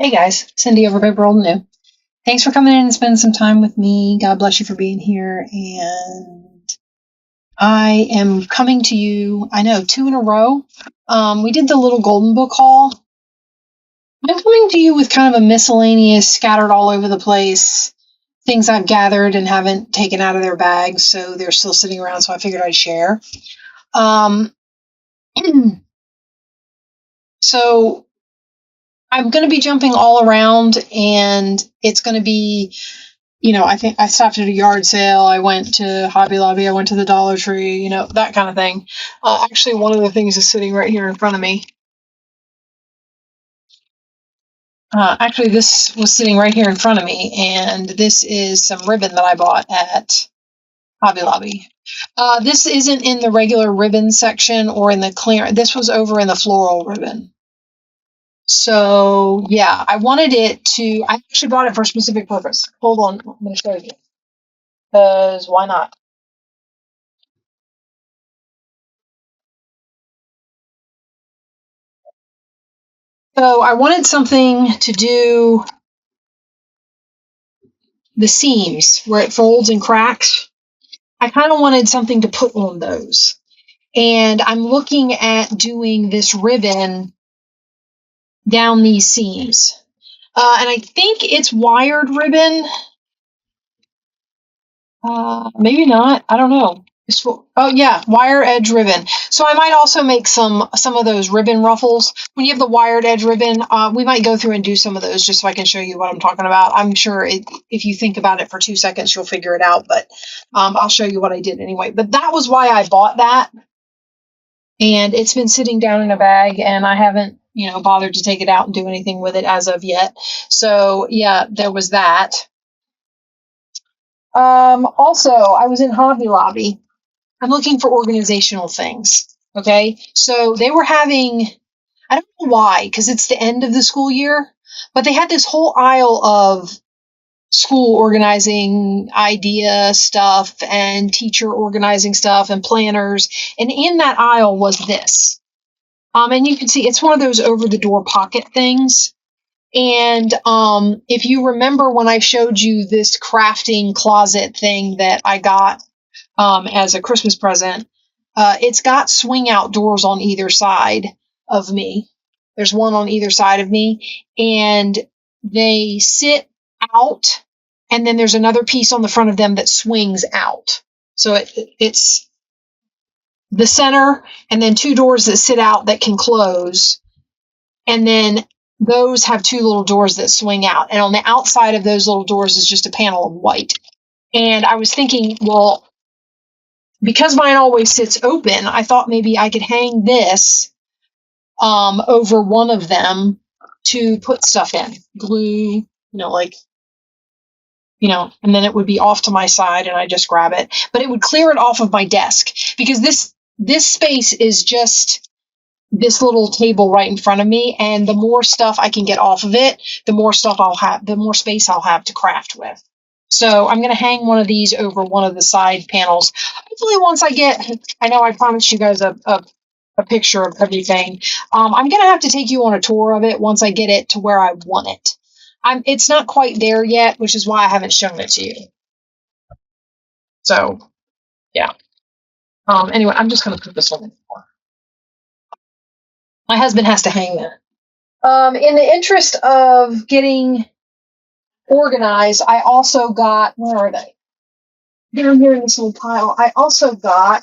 Hey guys, Cindy over paper.old.new. Thanks for coming in and spending some time with me. God bless you for being here. And I am coming to you, I know, 2 in a row. We did the little golden book haul. I'm coming to you with kind of a miscellaneous, scattered all over the place, things I've gathered and haven't taken out of their bags, so they're still sitting around, so I figured I'd share. Um, so I'm going to be jumping all around, and it's going to be, I think I stopped at a yard sale. I went to Hobby Lobby. I went to the Dollar Tree, that kind of thing. Actually, one of the things is sitting right here in front of me. Actually, this was sitting right here in front of me, and this is some ribbon that I bought at Hobby Lobby. This isn't in the regular ribbon section or in the clearance. This was over in the floral ribbon. So, yeah, I actually bought it for a specific purpose. Hold on, I'm going to show you. Because why not? So I wanted something to do the seams where it folds and cracks. I kind of wanted something to put on those. And I'm looking at doing this ribbon down these seams. And I think it's wired ribbon. Maybe not. I don't know. Oh yeah, wire edge ribbon. So I might also make some of those ribbon ruffles. When you have the wired edge ribbon, we might go through and do some of those just so I can show you what I'm talking about. I'm sure if you think about it for 2 seconds, you'll figure it out. But I'll show you what I did anyway. But that was why I bought that, and it's been sitting down in a bag, and I haven't bothered to take it out and do anything with it as of yet. So yeah, there was that. Also, I was in Hobby Lobby. I'm looking for organizational things. Okay. So they were having, I don't know why, because it's the end of the school year, but they had this whole aisle of school organizing idea stuff and teacher organizing stuff and planners. And in that aisle was this. And you can see it's one of those over the door pocket things. And if you remember when I showed you this crafting closet thing that I got as a Christmas present, it's got swing out doors on either side of me. There's one on either side of me, and they sit out, and then there's another piece on the front of them that swings out. So it's the center, and then 2 doors that sit out that can close, and then those have 2 little doors that swing out. And on the outside of those little doors is just a panel of white. And I was thinking, well, because mine always sits open, I thought maybe I could hang this over one of them to put stuff in, glue, and then it would be off to my side and I just grab it. But it would clear it off of my desk because this space is just this little table right in front of me, and the more stuff I can get off of it, the more space I'll have to craft with. So I'm going to hang one of these over one of the side panels. Hopefully once I know I promised you guys a picture of everything. I'm going to have to take you on a tour of it once I get it to where I want it. It's not quite there yet, which is why I haven't shown it to you. So, yeah. Anyway, I'm just going to put this on the floor. My husband has to hang that. In the interest of getting organized, I also got, where are they? Down here in this little pile. I also got,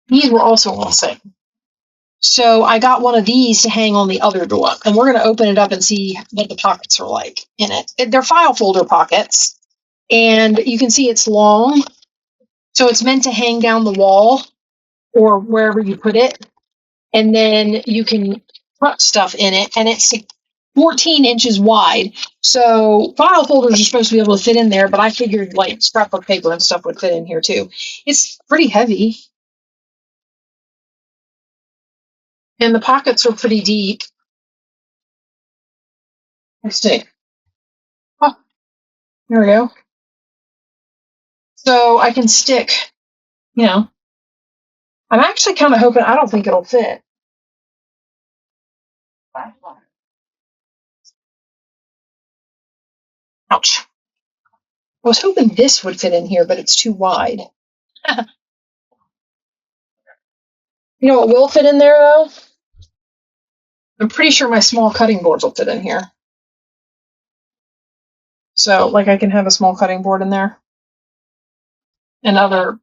these were also on sale. So I got one of these to hang on the other door, and we're going to open it up and see what the pockets are like in it. They're file folder pockets, and you can see it's long. So it's meant to hang down the wall or wherever you put it. And then you can put stuff in it, and it's 14 inches wide. So file folders are supposed to be able to fit in there, but I figured like scrapbook paper and stuff would fit in here too. It's pretty heavy. And the pockets are pretty deep. Let's see. Oh, there we go. So I can stick, I'm actually kind of hoping, I don't think it'll fit. Ouch. I was hoping this would fit in here, but it's too wide. You know what will fit in there, though? I'm pretty sure my small cutting boards will fit in here. So, like, I can have a small cutting board in there. And other,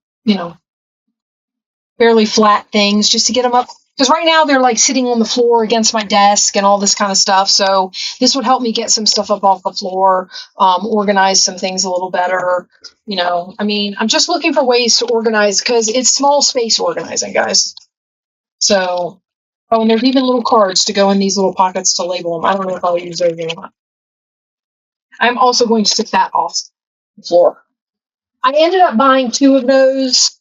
fairly flat things just to get them up. Because right now they're like sitting on the floor against my desk and all this kind of stuff. So this would help me get some stuff up off the floor, organize some things a little better. I'm just looking for ways to organize because it's small space organizing, guys. So, oh, and there's even little cards to go in these little pockets to label them. I don't know if I'll use those or not. I'm also going to stick that off the floor. I ended up buying 2 of those.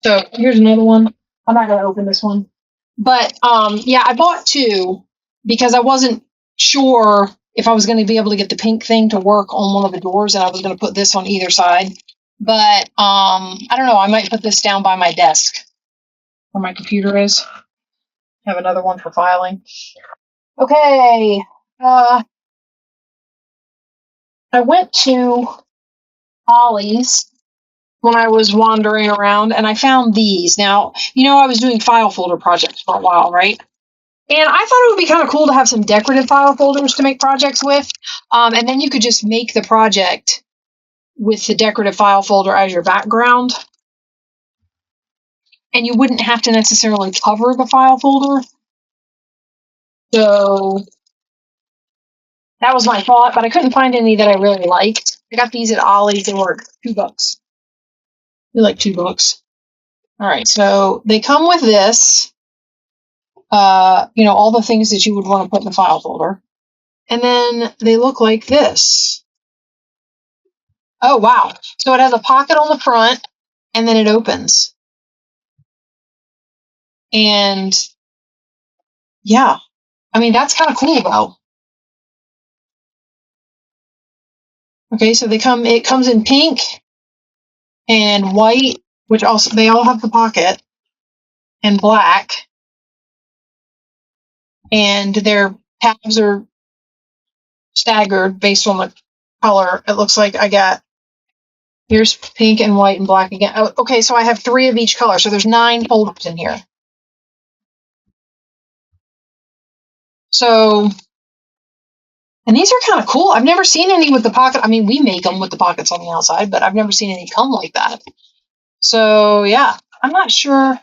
So here's another one. I'm not going to open this one. But yeah, I bought 2 because I wasn't sure if I was going to be able to get the pink thing to work on one of the doors, and I was going to put this on either side. But I don't know. I might put this down by my desk where my computer is. Have another one for filing. Okay. I went to Ollie's when I was wandering around, and I found these. Now, I was doing file folder projects for a while, right? And I thought it would be kind of cool to have some decorative file folders to make projects with. And then you could just make the project with the decorative file folder as your background. And you wouldn't have to necessarily cover the file folder. So that was my thought, but I couldn't find any that I really liked. I got these at Ollie's. They were $2. They're like $2. All right, so they come with this, all the things that you would want to put in the file folder. And then they look like this. Oh, wow. So it has a pocket on the front, and then it opens. And yeah, that's kind of cool, though. Okay, so it comes in pink and white, which also, they all have the pocket, and black. And their tabs are staggered based on the color. It looks like here's pink and white and black again. Oh, okay, so I have 3 of each color. So there's 9 folders in here. So, and these are kind of cool. I've never seen any with the pocket. We make them with the pockets on the outside, but I've never seen any come like that. So, yeah, I'm not sure.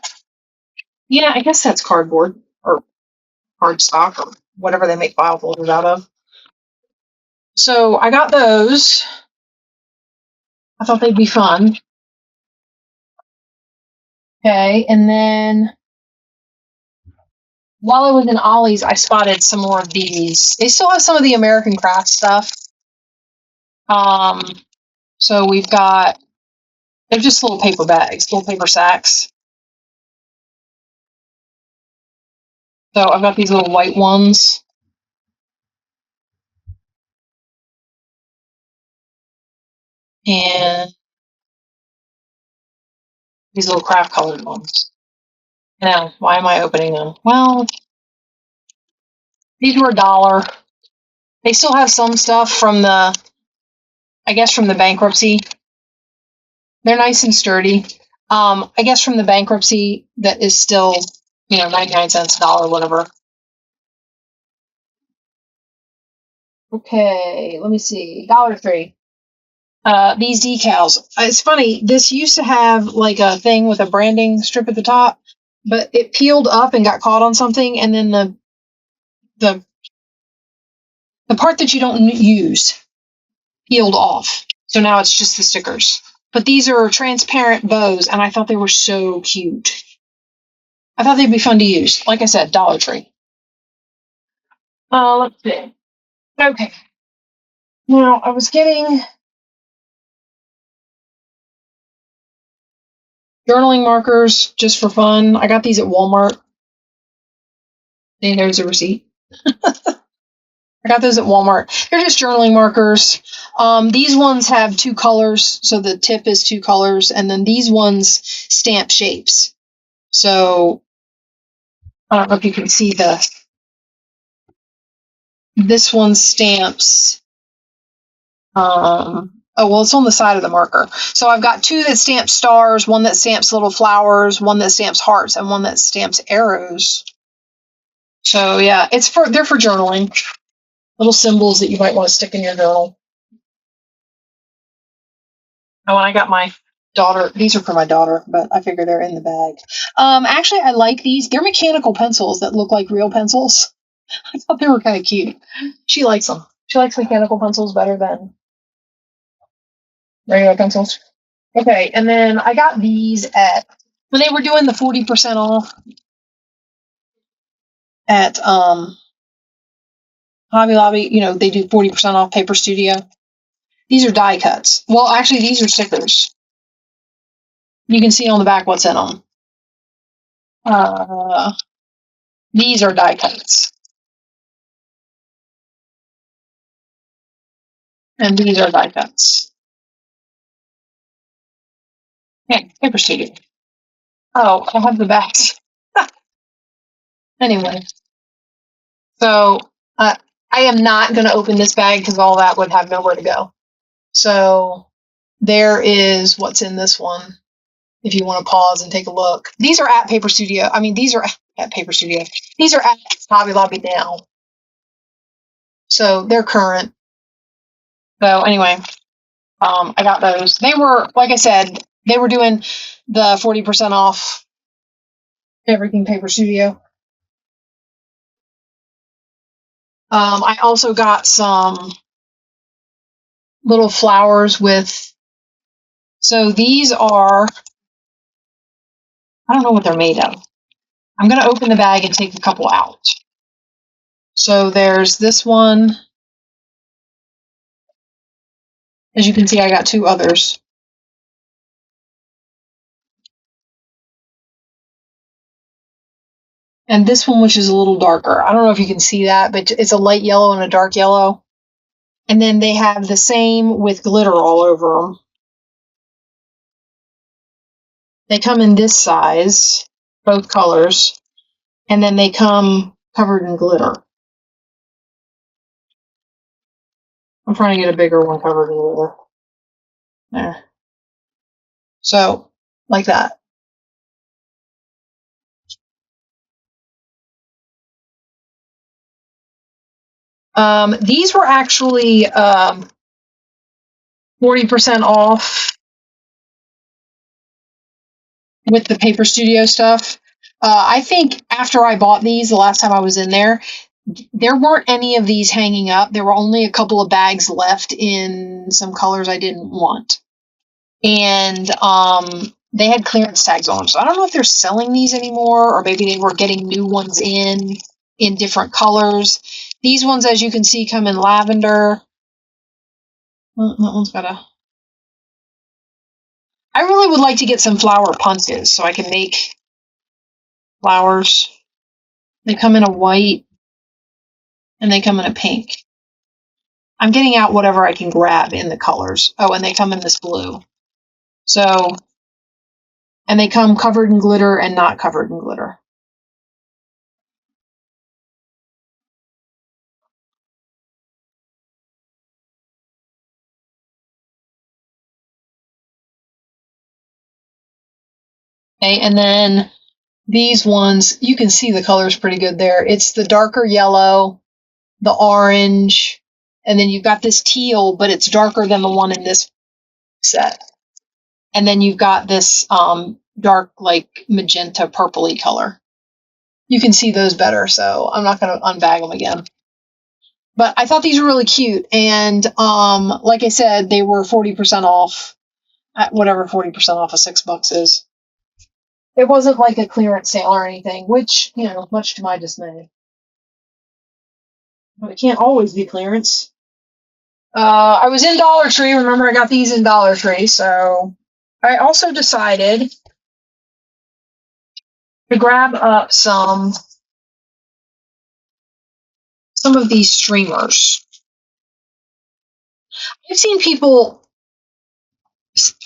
Yeah, I guess that's cardboard or cardstock or whatever they make file folders out of. So I got those. I thought they'd be fun. Okay, and then while I was in Ollie's, I spotted some more of these. They still have some of the American craft stuff. So we've got, they're just little paper bags, little paper sacks. So I've got these little white ones. And these little craft colored ones. Now, why am I opening them? Well, these were $1. They still have some stuff from the bankruptcy. They're nice and sturdy. I guess from the bankruptcy that is still, 99 cents, $1, whatever. Okay, let me see. $1.03. These decals. It's funny. This used to have like a thing with a branding strip at the top, but it peeled up and got caught on something, and then the part that you don't use peeled off. So now it's just the stickers. But these are transparent bows, and I thought they were so cute. I thought they'd be fun to use. Like I said, Dollar Tree. Let's see. Okay. Now, I was getting journaling markers just for fun. I got these at Walmart. And there's a receipt. I got those at Walmart. They're just journaling markers. These ones have 2 colors, so the tip is 2 colors, and then these ones stamp shapes. So I don't know if you can see This one stamps. Oh, well, it's on the side of the marker. So I've got two that stamp stars, one that stamps little flowers, one that stamps hearts, and one that stamps arrows. So yeah, they're for journaling. Little symbols that you might want to stick in your journal. Oh, and I got my daughter. These are for my daughter, but I figure they're in the bag. Actually, I like these. They're mechanical pencils that look like real pencils. I thought they were kind of cute. She likes them. She likes mechanical pencils better than regular pencils. Okay, and then I got these when they were doing the 40% off at Hobby Lobby. You know, they do 40% off Paper Studio. These are die cuts. Well, actually, these are stickers. You can see on the back what's in them. These are die cuts. And these are die cuts. Okay, Paper Studio. Oh, I have the backs. Anyway, so I am not going to open this bag because all that would have nowhere to go. So there is what's in this one. If you want to pause and take a look, these are at Paper Studio. I mean, these are at Paper Studio. These are at Hobby Lobby now. So they're current. So anyway, I got those. They were, like I said, they were doing the 40% off everything Paper Studio. I also got some little flowers so these are, I don't know what they're made of. I'm going to open the bag and take a couple out. So there's this one. As you can see, I got two others. And this one, which is a little darker. I don't know if you can see that, but it's a light yellow and a dark yellow. And then they have the same with glitter all over them. They come in this size, both colors, and then they come covered in glitter. I'm trying to get a bigger one covered in glitter. There. So, like that. These were actually 40% off with the Paper Studio stuff. I think after I bought these, the last time I was in there weren't any of these hanging up. There were only a couple of bags left in some colors I didn't want. And they had clearance tags on them. So I don't know if they're selling these anymore, or maybe they were getting new ones in different colors. These ones, as you can see, come in lavender. Well, that one's got I really would like to get some flower punches so I can make flowers. They come in a white and they come in a pink. I'm getting out whatever I can grab in the colors. Oh, and they come in this blue. So, and they come covered in glitter and not covered in glitter. Okay, and then these ones, you can see the colors pretty good there. It's the darker yellow, the orange, and then you've got this teal, but it's darker than the one in this set. And then you've got this dark, like magenta, purpley color. You can see those better, so I'm not going to unbag them again. But I thought these were really cute, and like I said, they were 40% off at whatever 40% off of $6 is. It wasn't like a clearance sale or anything, which, you know, much to my dismay. But it can't always be clearance. I was in Dollar Tree. Remember, I got these in Dollar Tree, so I also decided to grab up some of these streamers. I've seen people,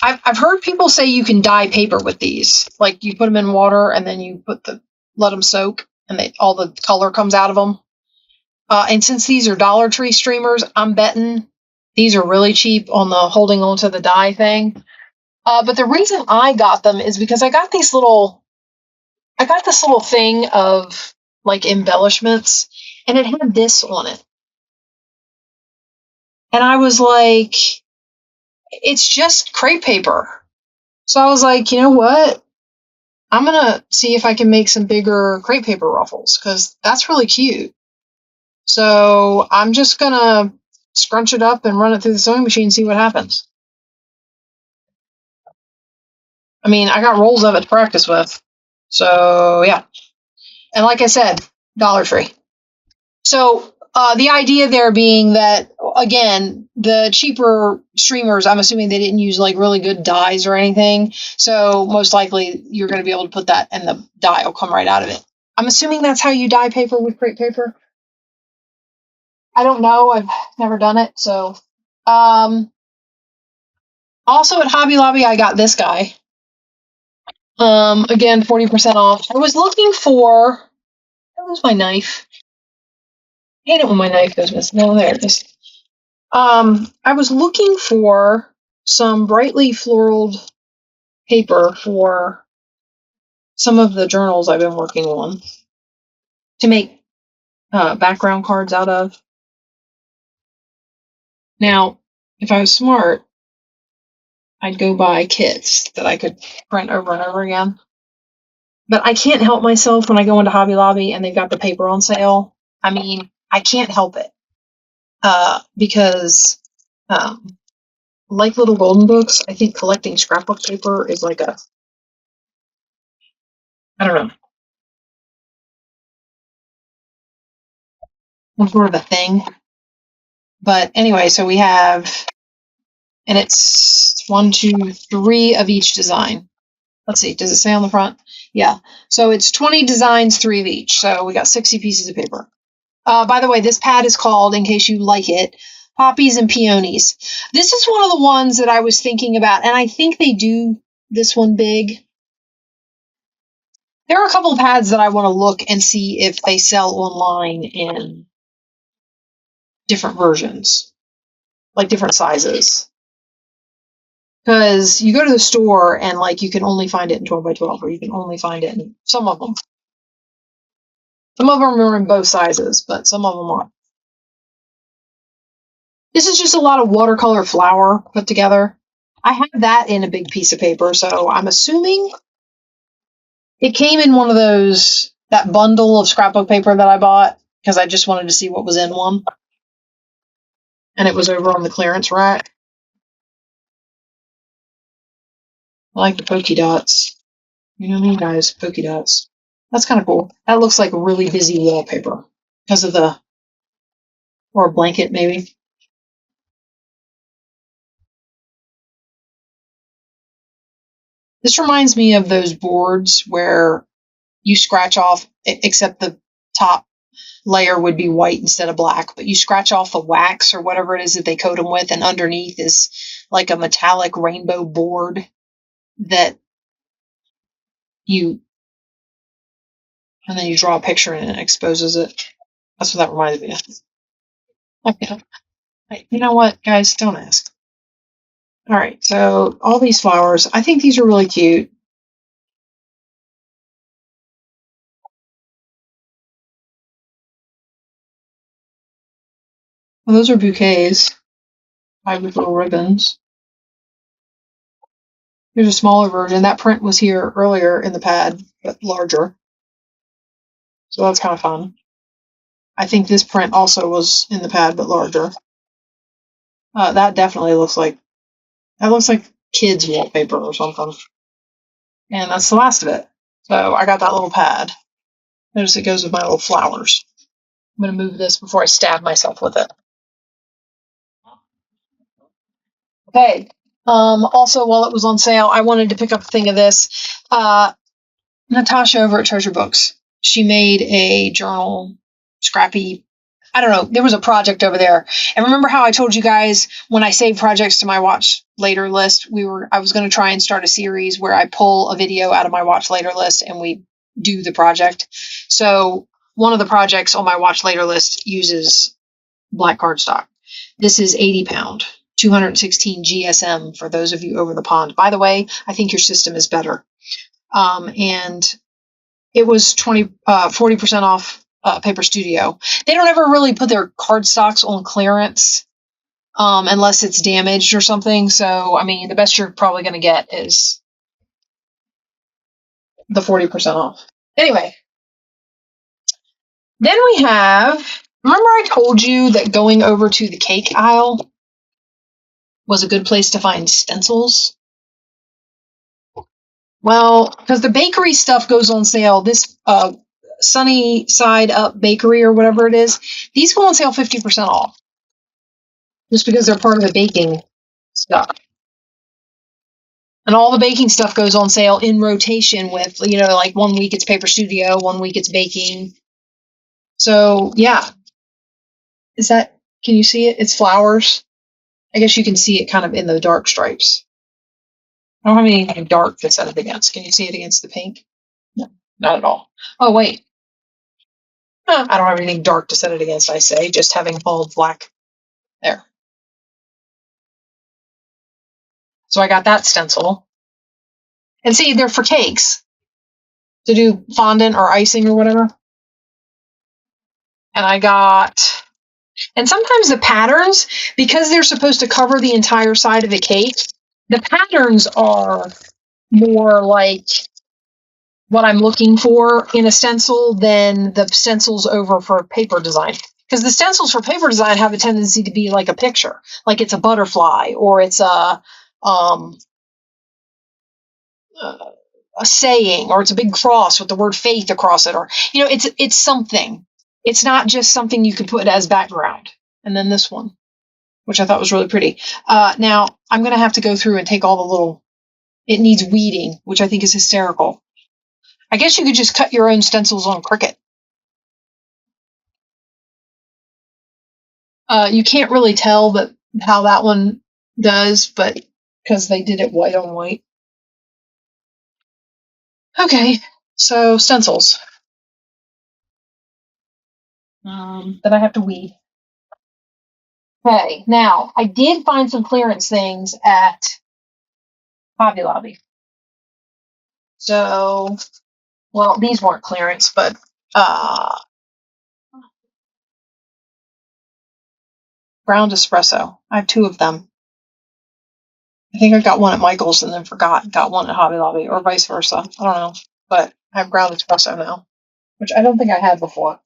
I've heard people say you can dye paper with these. Like you put them in water and then you let them soak and all the color comes out of them. And since these are Dollar Tree streamers, I'm betting these are really cheap on the holding on to the die thing. But the reason I got them is because I got this little thing of like embellishments, and it had this on it. And I was like, it's just crepe paper. So I was like, you know what? I'm going to see if I can make some bigger crepe paper ruffles because that's really cute. So I'm just going to scrunch it up and run it through the sewing machine and see what happens. I mean, I got rolls of it to practice with. So, yeah. And like I said, Dollar Tree. So the idea there being that, again, the cheaper streamers, I'm assuming they didn't use like really good dyes or anything. So most likely you're going to be able to put that and the dye will come right out of it. I'm assuming that's how you dye paper with crepe paper. I don't know. I've never done it. So also at Hobby Lobby, I got this guy. Again, 40% off. I was looking for, that was my knife. I hate it when my knife goes missing. No, there it is. I was looking for some brightly floral paper for some of the journals I've been working on to make background cards out of. Now, if I was smart, I'd go buy kits that I could print over and over again. But I can't help myself when I go into Hobby Lobby and they've got the paper on sale. I mean, I can't help it. Because like little golden books, I think collecting scrapbook paper is like a, I don't know, some sort of a thing. But anyway, so we have, and it's 1, 2, 3 of each design. Let's see, does it say on the front? Yeah. So it's 20 designs, 3 of each. So we got 60 pieces of paper. By the way, this pad is called, in case you like it, Poppies and Peonies. This is one of the ones that I was thinking about, and I think they do this one big. There are a couple of pads that I want to look and see if they sell online in different versions, like different sizes. Because you go to the store and like you can only find it in 12 by 12, or you can only find it in some of them. Some of them are in both sizes, but some of them aren't. This is just a lot of watercolor flower put together. I have that in a big piece of paper, so I'm assuming it came in one of those, that bundle of scrapbook paper that I bought because I just wanted to see what was in one. And it was over on the clearance rack. I like the polka dots. You know me, guys, polka dots. That's kind of cool. That looks like really busy wallpaper because of the, or a blanket maybe. This reminds me of those boards where you scratch off, except the top layer would be white instead of black, but you scratch off the wax or whatever it is that they coat them with, and underneath is like a metallic rainbow board that you, and then you draw a picture and it exposes it. That's what that reminds me of. Okay. You know what, guys? Don't ask. All right, so all these flowers, I think these are really cute. Well, those are bouquets, tied with little ribbons. Here's a smaller version. That print was here earlier in the pad, but larger. So that's kind of fun. I think this print also was in the pad, but larger. That definitely looks like, kids wallpaper or something. And that's the last of it. So I got that little pad. Notice it goes with my little flowers. I'm going to move this before I stab myself with it. Okay. Also, while it was on sale, I wanted to pick up a thing of this. Natasha over at Treasure Books, she made a journal, scrappy. I don't know. There was a project over there. And remember how I told you guys when I save projects to my watch later list, I was going to try and start a series where I pull a video out of my watch later list and we do the project. So one of the projects on my watch later list uses black cardstock. This is 80 pound, 216 GSM for those of you over the pond. By the way, I think your system is better. And it was 40% off Paper Studio. They don't ever really put their cardstocks on clearance unless it's damaged or something. So, I mean, the best you're probably going to get is the 40% off. Anyway, then we have, remember I told you that going over to the cake aisle was a good place to find stencils? Well, because the bakery stuff goes on sale, this Sunny Side Up Bakery or whatever it is, these go on sale 50% off. Just because they're part of the baking stuff. And all the baking stuff goes on sale in rotation with, like 1 week it's Paper Studio, 1 week it's baking. So, yeah. Can you see it? It's flowers. I guess you can see it kind of in the dark stripes. I don't have anything dark to set it against. Can you see it against the pink? No, not at all. Oh, wait. I don't have anything dark to set it against, I say, just having all black there. So I got that stencil. And see, they're for cakes to do fondant or icing or whatever. And and sometimes the patterns, because they're supposed to cover the entire side of the cake, the patterns are more like what I'm looking for in a stencil than the stencils over for paper design. Because the stencils for paper design have a tendency to be like a picture, like it's a butterfly or it's a saying, or it's a big cross with the word faith across it, or it's something. It's not just something you could put as background. And then this one, which I thought was really pretty. Now I'm going to have to go through and take all the little. It needs weeding, which I think is hysterical. I guess you could just cut your own stencils on Cricut. You can't really tell but how that one does, but because they did it white on white. Okay, so stencils. That I have to weed. Okay, now I did find some clearance things at Hobby Lobby. So, well, these weren't clearance, but ground espresso. I have 2 of them. I think I got one at Michael's and then got one at Hobby Lobby, or vice versa. I don't know, but I have ground espresso now, which I don't think I had before.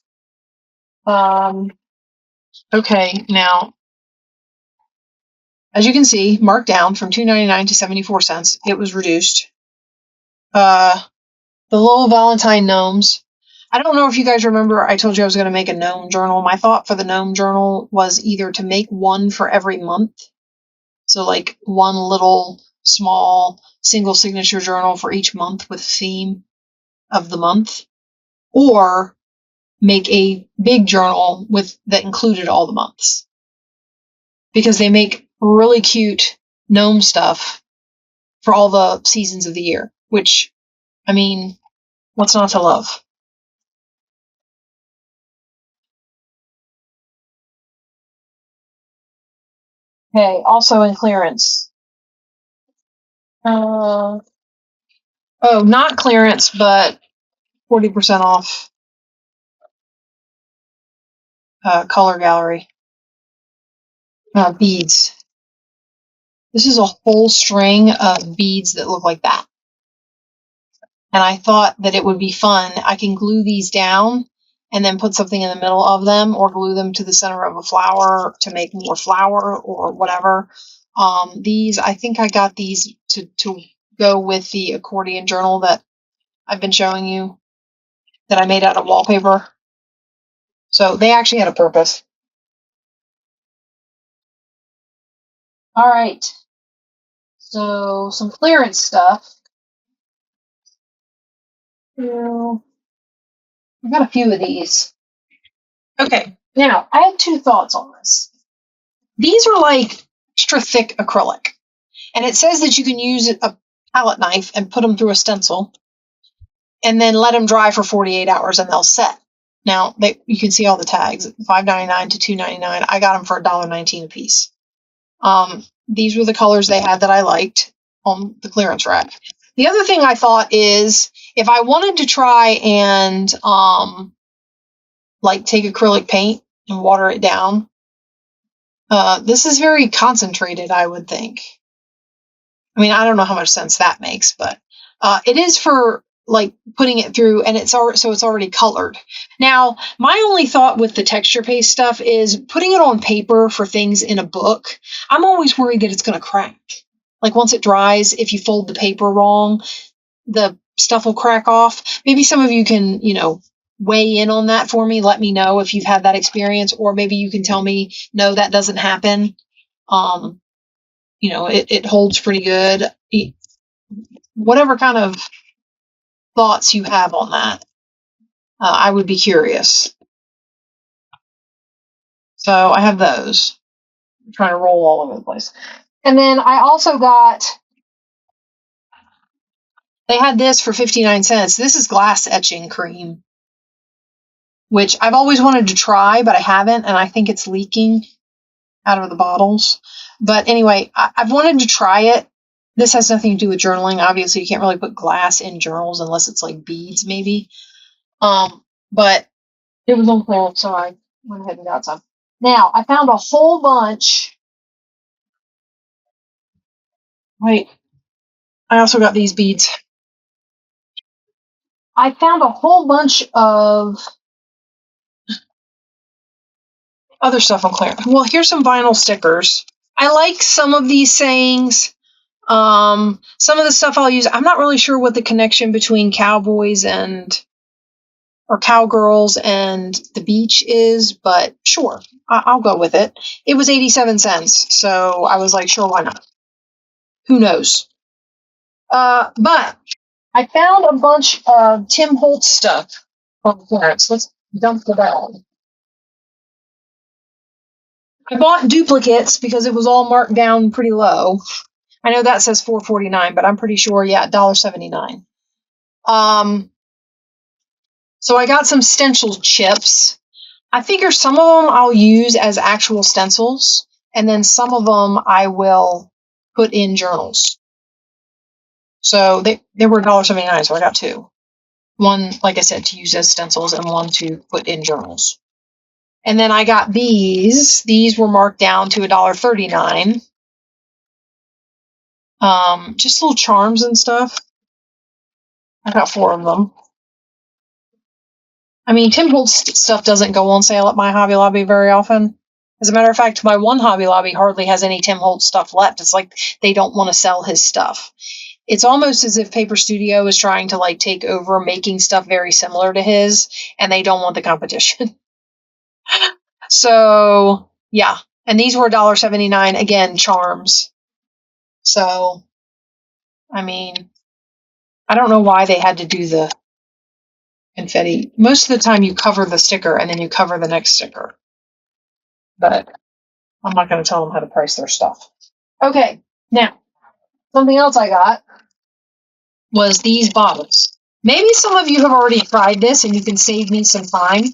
Okay, now, as you can see, marked down from $2.99 to 74 cents. It was reduced. The little Valentine gnomes. I don't know if you guys remember, I told you I was going to make a gnome journal. My thought for the gnome journal was either to make one for every month. So like one little small single signature journal for each month with a theme of the month, or make a big journal that included all the months. Because they make really cute gnome stuff for all the seasons of the year, which, I mean, what's not to love? Okay, also in clearance. Oh, not clearance, but 40% off color gallery. Beads. This is a whole string of beads that look like that. And I thought that it would be fun. I can glue these down and then put something in the middle of them, or glue them to the center of a flower to make more flower or whatever. I think I got these to go with the accordion journal that I've been showing you that I made out of wallpaper. So they actually had a purpose. All right. So some clearance stuff. I've got a few of these. Okay, now I have 2 thoughts on this. These are like extra thick acrylic, and it says that you can use a palette knife and put them through a stencil and then let them dry for 48 hours and they'll set. Now you can see all the tags, $5.99 to $2.99. I got them for $1.19 a piece. These were the colors they had that I liked on the clearance rack. The other thing I thought is if I wanted to try and like take acrylic paint and water it down, this is very concentrated, I would think. I mean, I don't know how much sense that makes, but it is for like putting it through, and it's already colored. Now, my only thought with the texture paste stuff is putting it on paper for things in a book. I'm always worried that it's going to crack. Like once it dries, if you fold the paper wrong, the stuff will crack off. Maybe some of you can, weigh in on that for me. Let me know if you've had that experience, or maybe you can tell me, no, that doesn't happen. It holds pretty good. Whatever kind of thoughts you have on that, I would be curious. So I have those. I'm trying to roll all over the place. And then I also they had this for 59 cents. This is glass etching cream, which I've always wanted to try, but I haven't, and I think it's leaking out of the bottles. But anyway, I've wanted to try it. This has nothing to do with journaling. Obviously, you can't really put glass in journals unless it's like beads, maybe. But it was on clearance, so I went ahead and got some. Now, I found a whole bunch. Wait, I also got these beads. I found a whole bunch of other stuff on clearance. Well, here's some vinyl stickers. I like some of these sayings. Some of the stuff I'll use, I'm not really sure what the connection between cowboys or cowgirls and the beach is, but sure, I'll go with it. It was 87 cents, so I was like, sure, why not? Who knows? But I found a bunch of Tim Holtz stuff on clearance. Let's dump the bag. I bought duplicates because it was all marked down pretty low. I know that says $4.49, but I'm pretty sure, yeah, $1.79. So I got some stencil chips. I figure some of them I'll use as actual stencils, and then some of them I will put in journals. So they were $1.79, so I got two. One, like I said, to use as stencils, and one to put in journals. And then I got these. These were marked down to $1.39. Just little charms and stuff. I got 4 of them. I mean, Tim Holtz stuff doesn't go on sale at my Hobby Lobby very often. As a matter of fact, my one Hobby Lobby hardly has any Tim Holtz stuff left. It's like they don't want to sell his stuff. It's almost as if Paper Studio is trying to like take over making stuff very similar to his, and they don't want the competition. So, yeah. And these were $1.79, again, charms. So, I mean, I don't know why they had to do the confetti. Most of the time you cover the sticker and then you cover the next sticker. But I'm not going to tell them how to price their stuff. Okay, now, something else I got was these bottles. Maybe some of you have already tried this and you can save me some time.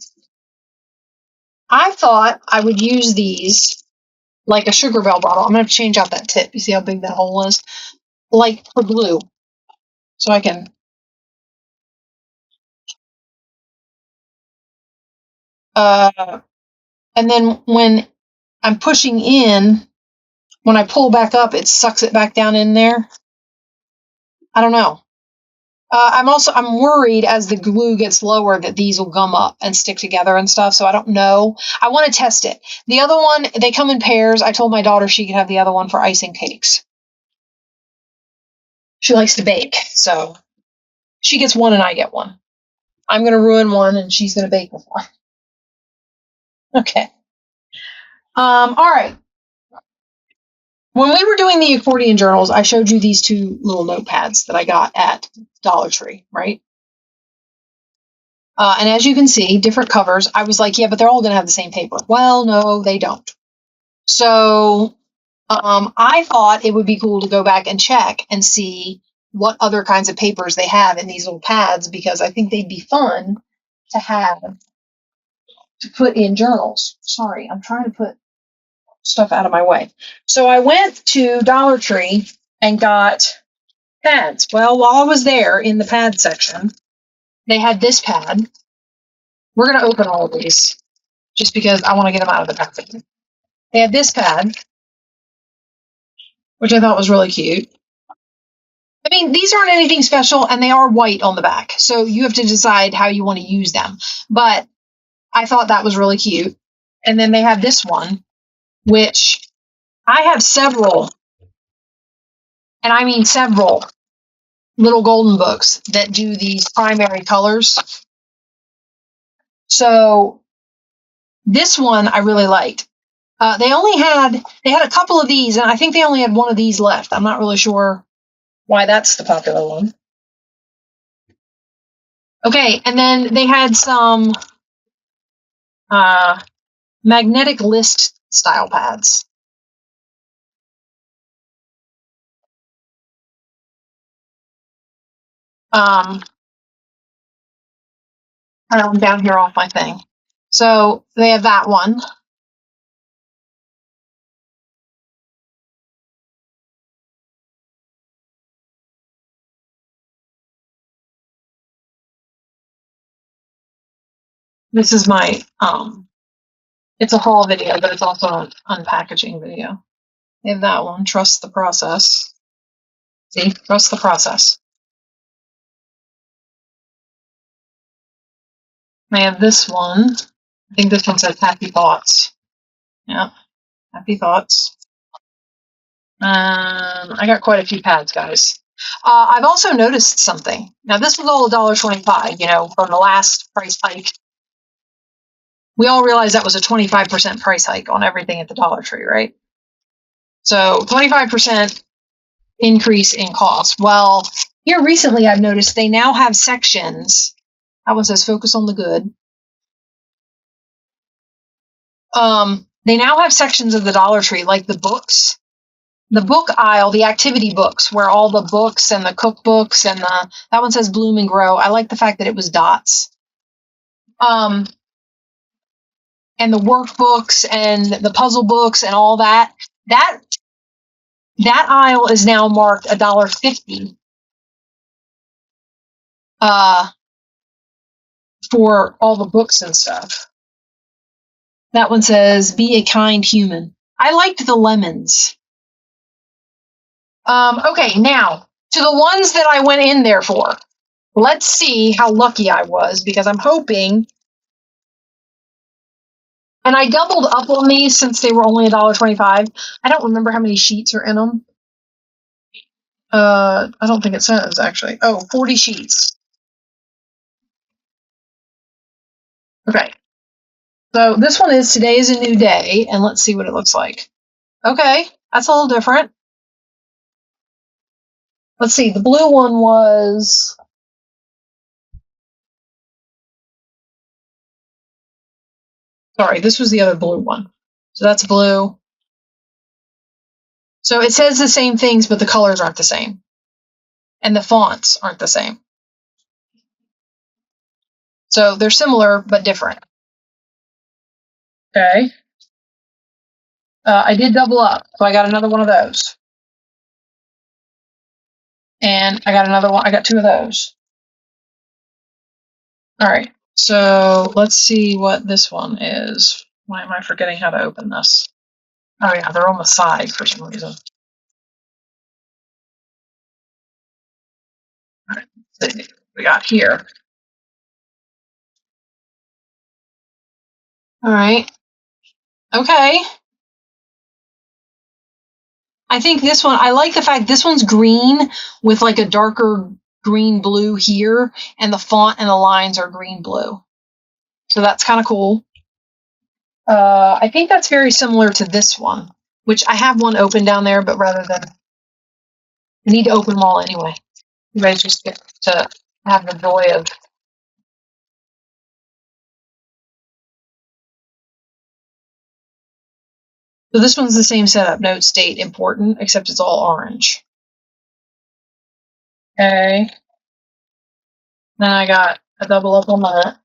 I thought I would use these like a Sugar Bell bottle. I'm going to change out that tip. You see how big that hole is? Like for glue. So I can... and then when I'm pushing in, when I pull back up, it sucks it back down in there. I don't know. I'm worried as the glue gets lower that these will gum up and stick together and stuff. So I don't know. I want to test it. The other one, they come in pairs. I told my daughter she could have the other one for icing cakes. She likes to bake, so she gets one and I get one. I'm going to ruin one and she's going to bake with one. Okay. All right. When we were doing the accordion journals, I showed you these 2 little notepads that I got at Dollar Tree, right? And as you can see, different covers. I was like, yeah, but they're all going to have the same paper. Well, no, they don't. So I thought it would be cool to go back and check and see what other kinds of papers they have in these little pads, because I think they'd be fun to have to put in journals. Sorry, I'm trying to put stuff out of my way. So I went to Dollar Tree and got pads. Well, while I was there in the pad section, they had this pad. We're going to open all of these just because I want to get them out of the packaging. They had this pad, which I thought was really cute. I mean, these aren't anything special, and they are white on the back, so you have to decide how you want to use them. But I thought that was really cute. And then they have this one, which I have several, and I mean several, little golden books that do these primary colors. So this one I really liked. They had a couple of these, and I think they only had one of these left. I'm not really sure why that's the popular one. Okay, and then they had some magnetic list style pads. I don't know, down here off my thing. So they have that one. This is my it's a haul video, but it's also an unpackaging video. They have that one, trust the process. See, trust the process. They have this one. I think this one says happy thoughts. Yeah, happy thoughts. I got quite a few pads, guys. I've also noticed something. Now, this was all $1.25, from the last price hike. We all realize that was a 25% price hike on everything at the Dollar Tree, right? So 25% increase in cost. Well, here recently I've noticed they now have sections. That one says focus on the good. They now have sections of the Dollar Tree, like the books. The book aisle, the activity books, where all the books and the cookbooks and that one says bloom and grow. I like the fact that it was dots. And the workbooks and the puzzle books and all that. That aisle is now marked $1.50 for all the books and stuff. That one says be a kind human. I liked the lemons. Okay, now to the ones that I went in there for. Let's see how lucky I was, because I'm hoping. And I doubled up on these since they were only $1.25. I don't remember how many sheets are in them. I don't think it says, actually. Oh, 40 sheets. Okay. So this one is Today is a New Day, and let's see what it looks like. Okay, that's a little different. Let's see, the blue one was. Sorry, this was the other blue one. So that's blue. So it says the same things, but the colors aren't the same. And the fonts aren't the same. So they're similar, but different. Okay. I did double up, so I got another one of those. And I got another one. I got two of those. All right. So let's see what this one is. Why am I forgetting how to open this? Oh, yeah, they're on the side for some reason. All right. Let's see what we got here. All right. Okay. I think this one, I like the fact this one's green with like a darker green blue here, and the font and the lines are green blue. So that's kind of cool. I think that's very similar to this one, which I have one open down there, but rather than, I need to open them all anyway. You guys just get to have the joy of. So this one's the same setup, note, state, important, except it's all orange. Okay. Then I got a double up on that.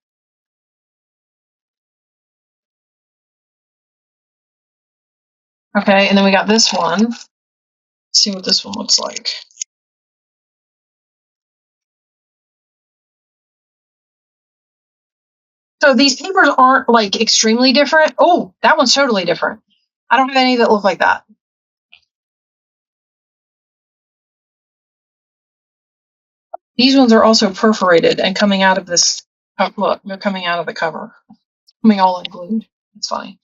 Okay, and then we got this one. Let's see what this one looks like. So these papers aren't like extremely different. Oh, that one's totally different. I don't have any that look like that. These ones are also perforated and coming out of this. Oh, look, they're coming out of the cover. Coming all unglued. It's fine.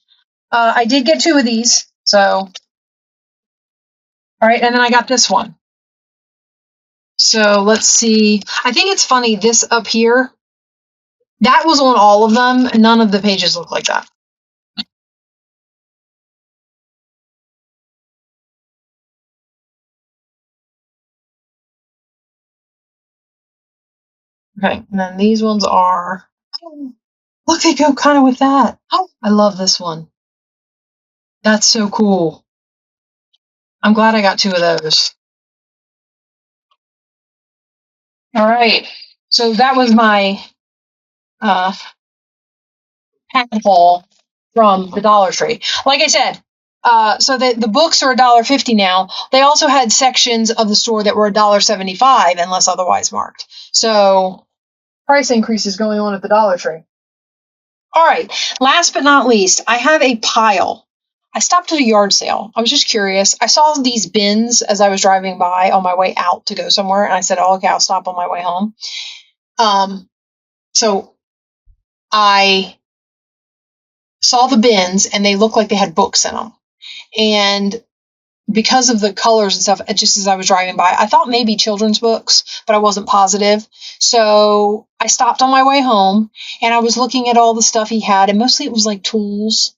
I did get 2 of these. So, all right. And then I got this one. So let's see. I think it's funny. This up here, that was on all of them. None of the pages look like that. Okay. And then these ones are, oh, look, they go kind of with that. Oh, I love this one. That's so cool. I'm glad I got 2 of those. All right. So that was my hat haul from the Dollar Tree. Like I said, so the books are $1.50 now. They also had sections of the store that were $1.75 unless otherwise marked. So price increases going on at the Dollar Tree. All right. Last but not least, I have a pile. I stopped at a yard sale. I was just curious. I saw these bins as I was driving by on my way out to go somewhere, and I said, "Oh, okay, I'll stop on my way home." So I saw the bins, and they looked like they had books in them. And because of the colors and stuff, just as I was driving by, I thought maybe children's books, but I wasn't positive. So I stopped on my way home, and I was looking at all the stuff he had, and mostly it was like tools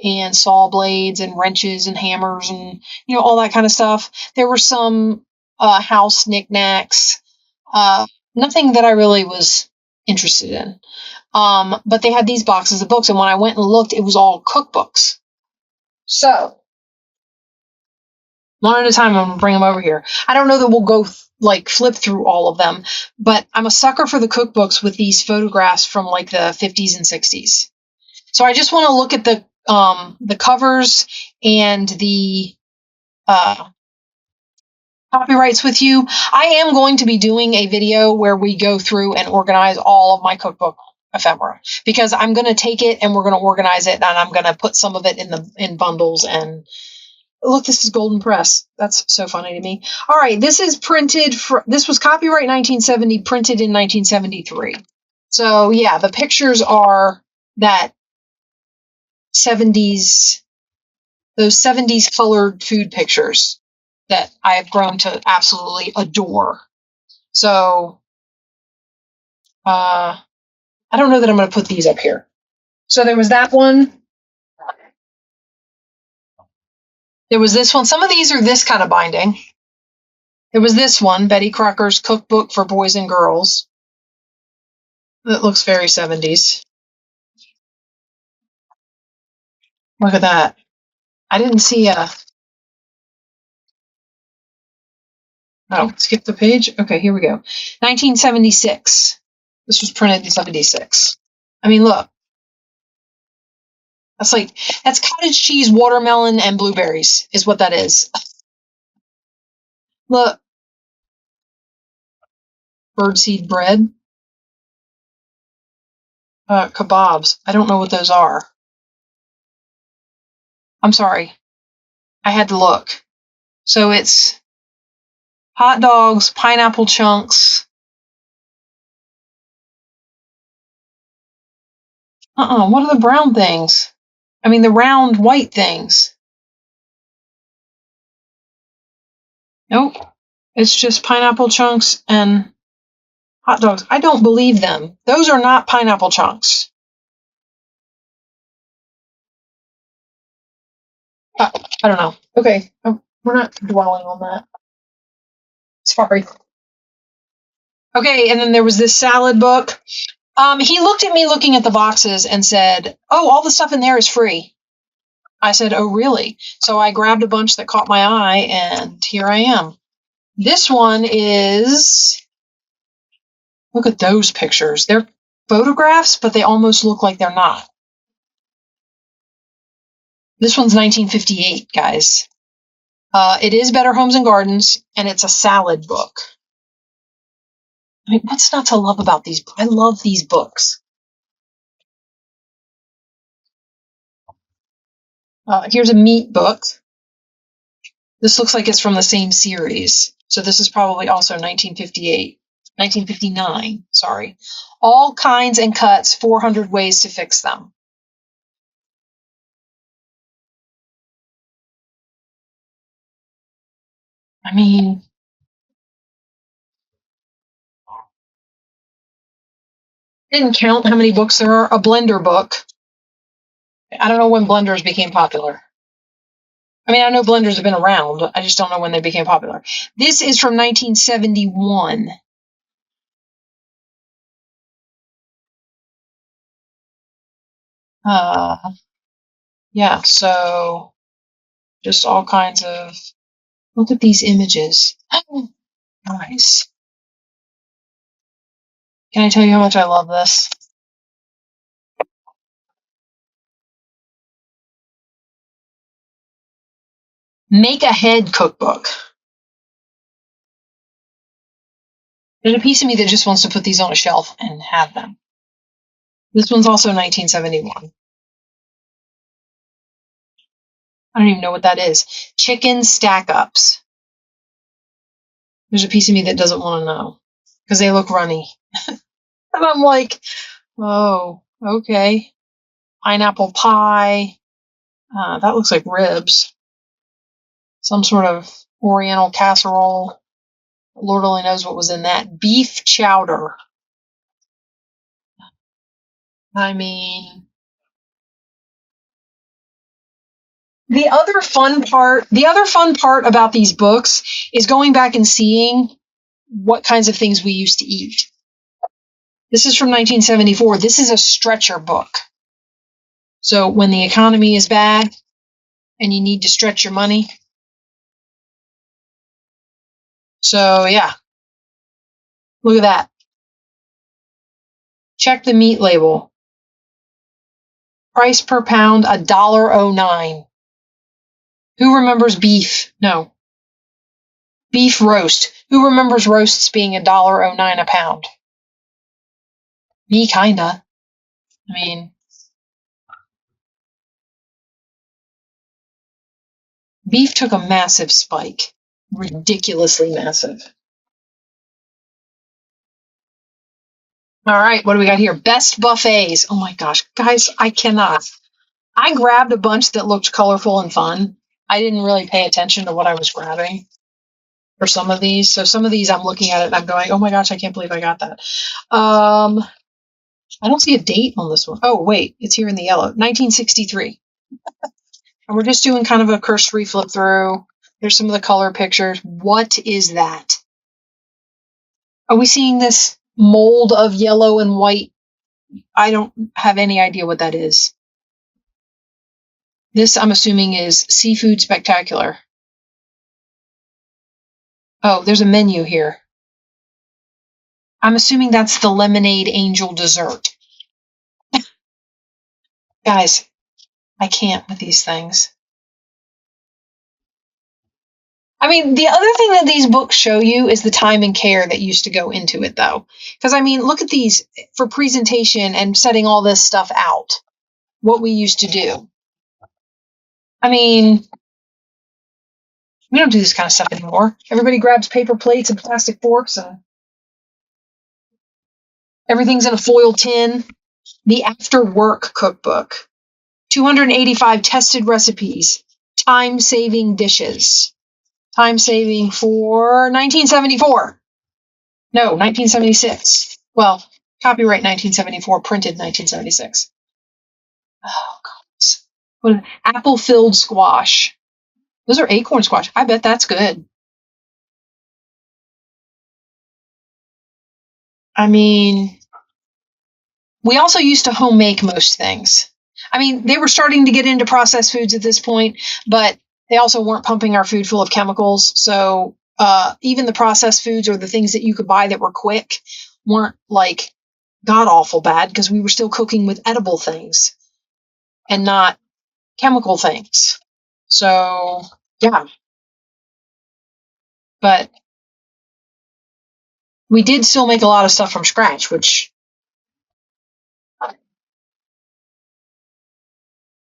and saw blades and wrenches and hammers and all that kind of stuff. There were some house knickknacks, nothing that I really was interested in. But they had these boxes of books, and when I went and looked, it was all cookbooks. So one at a time, I'm gonna bring them over here. I don't know that we'll go flip through all of them, but I'm a sucker for the cookbooks with these photographs from like the 50s and 60s. So I just want to look at the covers and the copyrights with you. I am going to be doing a video where we go through and organize all of my cookbook ephemera, because I'm going to take it and we're going to organize it, and I'm going to put some of it in bundles. And look, this is Golden Press. That's so funny to me. All right, this is printed this was copyright 1970, printed in 1973. So yeah, the pictures are that 70s, those 70s colored food pictures that I have grown to absolutely adore. So I don't know that I'm going to put these up here. So there was that one. There was this one. Some of these are this kind of binding. There was this one, Betty Crocker's Cookbook for Boys and Girls. That looks very 70s. Look at that. I didn't see oh, skip the page. Okay, here we go. 1976. This was printed in 76. I mean, look. That's cottage cheese, watermelon, and blueberries is what that is. Look. Birdseed bread. Kebabs. I don't know what those are. I'm sorry. I had to look. So it's hot dogs, pineapple chunks. What are the brown things? I mean, the round white things. Nope. It's just pineapple chunks and hot dogs. I don't believe them. Those are not pineapple chunks. I don't know. Okay. We're not dwelling on that. Sorry. Okay, and then there was this salad book. He looked at me looking at the boxes and said, "Oh, all the stuff in there is free." I said, "Oh, really?" So I grabbed a bunch that caught my eye, and here I am. This one is, look at those pictures. They're photographs, but they almost look like they're not. This one's 1958, guys. It is Better Homes and Gardens, and it's a salad book. I mean, what's not to love about these? I love these books. Here's a meat book. This looks like it's from the same series. So this is probably also 1958. 1959, sorry. All kinds and cuts, 400 ways to fix them. I mean, didn't count how many books there are. A blender book. I don't know when blenders became popular. I mean, I know blenders have been around. I just don't know when they became popular. This is from 1971. Yeah, so just all kinds of. Look at these images. Nice. Can I tell you how much I love this? Make Ahead cookbook. There's a piece of me that just wants to put these on a shelf and have them. This one's also 1971. I don't even know what that is. Chicken stack ups. There's a piece of me that doesn't want to know because they look runny. And I'm like, oh, okay. Pineapple pie. That looks like ribs. Some sort of Oriental casserole. Lord only knows what was in that. Beef chowder. I mean, the other fun part about these books is going back and seeing what kinds of things we used to eat. This is from 1974. This is a stretcher book. So when the economy is bad and you need to stretch your money. So yeah. Look at that. Check the meat label. Price per pound, $1.09. Who remembers beef? No. Beef roast. Who remembers roasts being $1.09 a pound? Me, kinda. I mean, beef took a massive spike. Ridiculously massive. All right, what do we got here? Best buffets. Oh my gosh, guys, I cannot. I grabbed a bunch that looked colorful and fun. I didn't really pay attention to what I was grabbing for some of these. So some of these I'm looking at it and I'm going, oh my gosh, I can't believe I got that. I don't see a date on this one. Oh, wait, it's here in the yellow. 1963. And we're just doing kind of a cursory flip through. There's some of the color pictures. What is that? Are we seeing this mold of yellow and white? I don't have any idea what that is. This, I'm assuming, is Seafood Spectacular. Oh, there's a menu here. I'm assuming that's the Lemonade Angel dessert. Guys, I can't with these things. I mean, the other thing that these books show you is the time and care that used to go into it, though. Because, I mean, look at these for presentation and setting all this stuff out, what we used to do. I mean, we don't do this kind of stuff anymore. Everybody grabs paper plates and plastic forks, and everything's in a foil tin. The After Work Cookbook. 285 tested recipes. Time-saving dishes. Time-saving for 1974. No, 1976. Well, copyright 1974, printed 1976. Oh, God. Apple-filled squash. Those are acorn squash. I bet that's good. I mean, we also used to home make most things. I mean, they were starting to get into processed foods at this point, but they also weren't pumping our food full of chemicals. So even the processed foods or the things that you could buy that were quick weren't like god awful bad because we were still cooking with edible things and not chemical things. So, yeah. But we did still make a lot of stuff from scratch, which,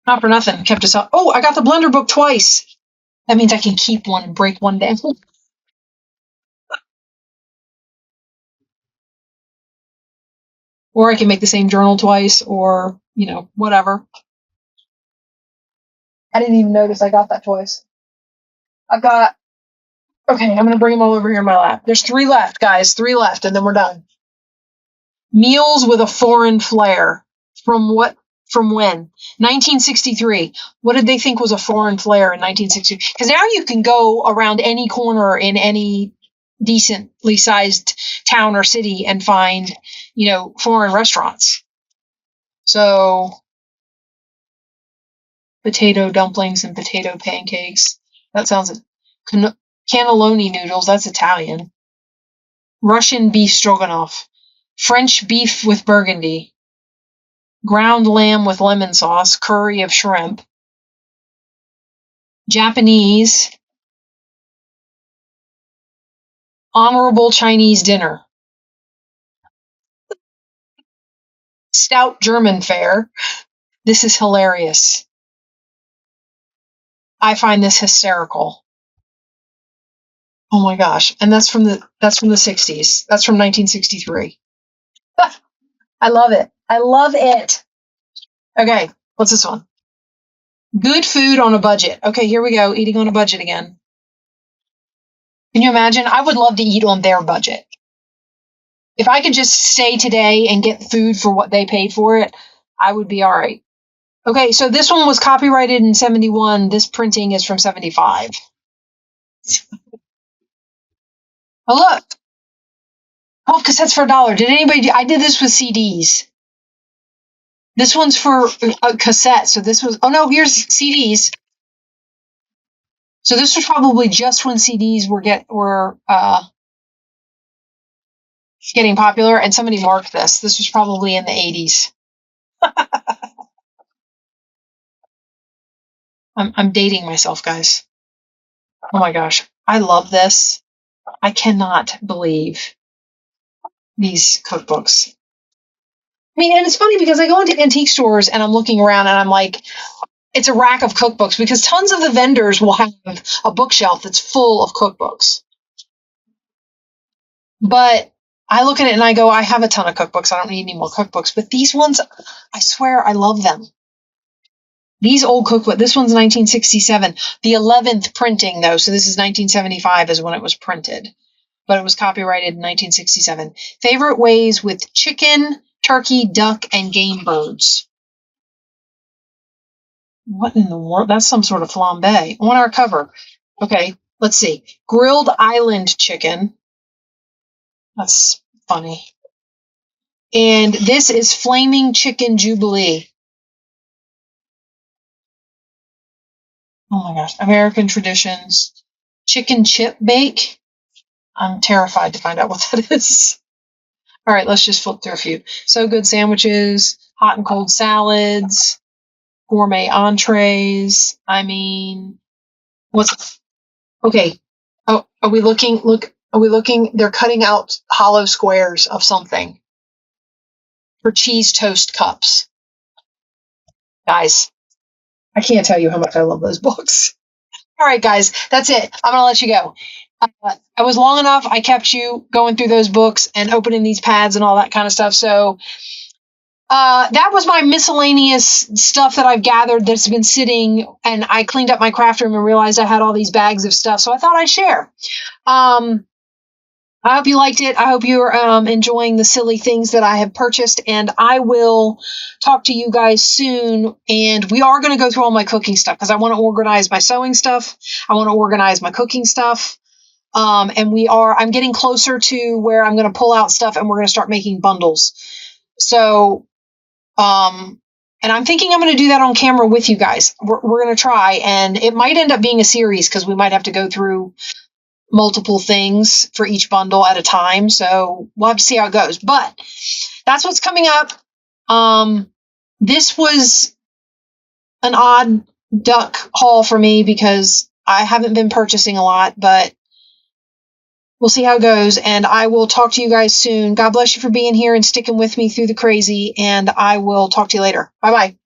not for nothing, kept us up. Oh, I got the blender book twice. That means I can keep one and break one down. Or I can make the same journal twice, or, whatever. I didn't even notice I got that twice. Okay, I'm going to bring them all over here in my lap. There's 3 left, guys. 3 left, and then we're done. Meals with a foreign flair. From when? 1963. What did they think was a foreign flair in 1963? Because now you can go around any corner in any decently sized town or city and find, foreign restaurants. So, potato dumplings and potato pancakes. That sounds... Cannelloni noodles. That's Italian. Russian beef stroganoff. French beef with burgundy. Ground lamb with lemon sauce. Curry of shrimp. Japanese. Honorable Chinese dinner. Stout German fare. This is hilarious. I find this hysterical. Oh my gosh. And that's from the 60s. That's from 1963. I love it. I love it. Okay, what's this one? Good food on a budget. Okay, here we go. Eating on a budget again. Can you imagine? I would love to eat on their budget. If I could just stay today and get food for what they paid for it, I would be all right. Okay, so this one was copyrighted in 71. This printing is from 75. Oh, look. 12 cassettes for $1. Did anybody... I did this with CDs. This one's for a cassette. So this was... Oh, no, here's CDs. So this was probably just when CDs were getting popular, and somebody marked this. This was probably in the 80s. I'm dating myself, guys. Oh my gosh. I love this. I cannot believe these cookbooks. I mean, and it's funny because I go into antique stores and I'm looking around and I'm like, it's a rack of cookbooks, because tons of the vendors will have a bookshelf that's full of cookbooks. But I look at it and I go, I have a ton of cookbooks. I don't need any more cookbooks. But these ones, I swear, I love them. These old cookbooks, this one's 1967. The 11th printing, though, so this is 1975 is when it was printed. But it was copyrighted in 1967. Favorite ways with chicken, turkey, duck, and game birds. What in the world? That's some sort of flambe. On our cover. Okay, let's see. Grilled island chicken. That's funny. And this is Flaming Chicken Jubilee. Oh my gosh. American traditions. Chicken chip bake. I'm terrified to find out what that is. All right, let's just flip through a few. So good sandwiches, hot and cold salads, gourmet entrees. I mean, okay. Oh, are we looking? They're cutting out hollow squares of something for cheese toast cups. Guys, I can't tell you how much I love those books. All right, guys, that's it. I'm going to let you go. I was long enough. I kept you going through those books and opening these pads and all that kind of stuff. So that was my miscellaneous stuff that I've gathered that's been sitting, and I cleaned up my craft room and realized I had all these bags of stuff. So I thought I'd share. I hope you liked it. I hope you're enjoying the silly things that I have purchased, and I will talk to you guys soon. And we are going to go through all my cooking stuff because I want to organize my sewing stuff. I want to organize my cooking stuff. And I'm getting closer to where I'm going to pull out stuff and we're going to start making bundles. So, and I'm thinking I'm going to do that on camera with you guys. We're going to try, and it might end up being a series because we might have to go through multiple things for each bundle at a time. So we'll have to see how it goes, but that's what's coming up. This was an odd duck haul for me because I haven't been purchasing a lot, but we'll see how it goes. And I will talk to you guys soon. God bless you for being here and sticking with me through the crazy. And I will talk to you later. Bye bye.